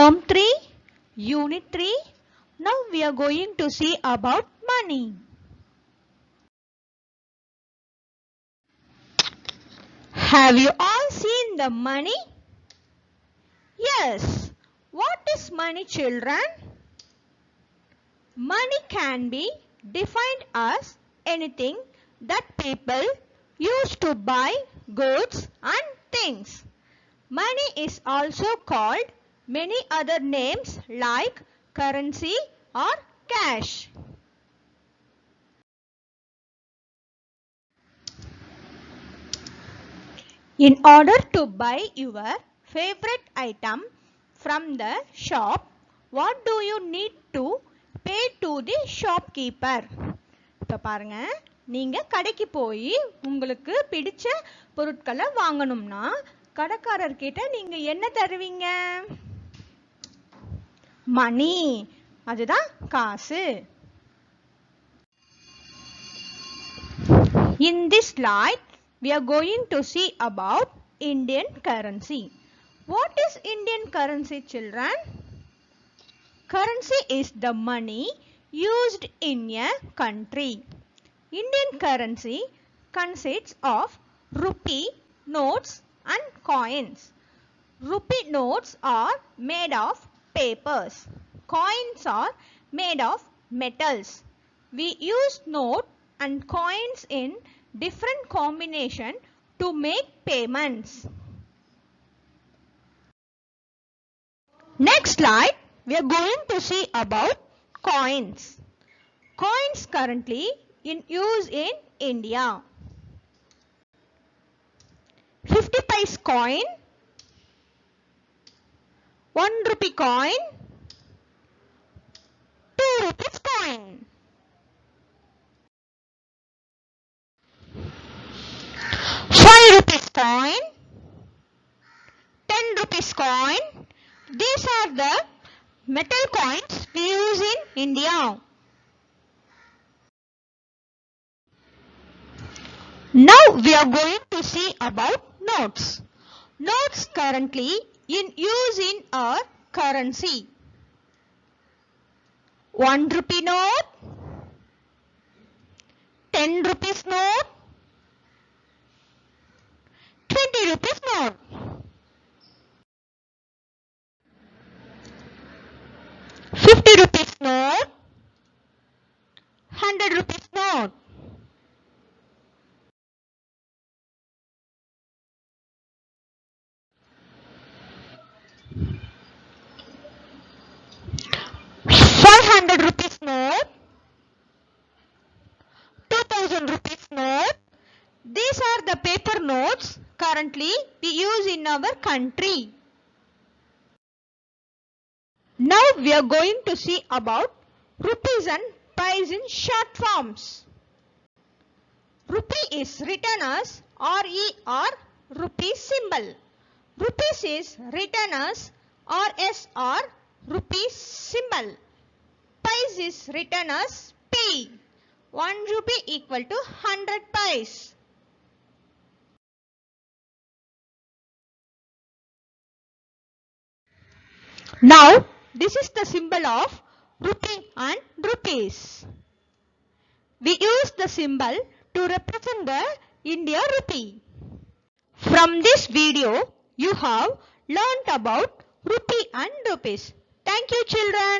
Term 3, Unit 3. Now we are going to see about money. Have you all seen the money? Yes. What is money, children? Money can be defined as anything that people use to buy goods and things. Money is also called many other names like currency or cash. In order to buy your favorite item from the shop, what do you need to pay to the shopkeeper? இப்போ பாருங்க, நீங்க கடைக்கு போய் உங்களுக்கு பிடிச்ச பொருட்களை வாங்கணும்னா கடைக்காரர்கிட்ட நீங்க என்ன தருவீங்க? மணி, அதுதான் காசு. In this slide, we are going to see about Indian currency. What is Indian currency, children? Currency is the money used in a country. Indian currency consists of rupee notes and coins. Rupee notes are made of papers. Coins are made of metals. We use note and coins in different combination to make payments. Next slide, we are going to see about coins. Coins currently in use in India. 50 paise coin, 1 rupee coin, 2 rupees coin. 5 rupees coin, 10 rupees coin. These are the metal coins we use in India. Now we are going to see about notes. Notes currently in use in our currency. 1 rupee note, 10 rupees note, 20 rupees note. 50 rupees note, 100 rupees note. 500 rupees note, 2000 rupees note. These are the paper notes currently we use in our country. Now we are going to see about rupees and pice in short forms. Rupee is written as RE or rupee symbol. Rupees is written as RS or rupee symbol. Pice is written as P. 1 rupee equal to 100 pice. Now this is the symbol of rupee and rupees. We use the symbol to represent the India rupee. From this video, you have learnt about rupee and rupees. Thank you, children.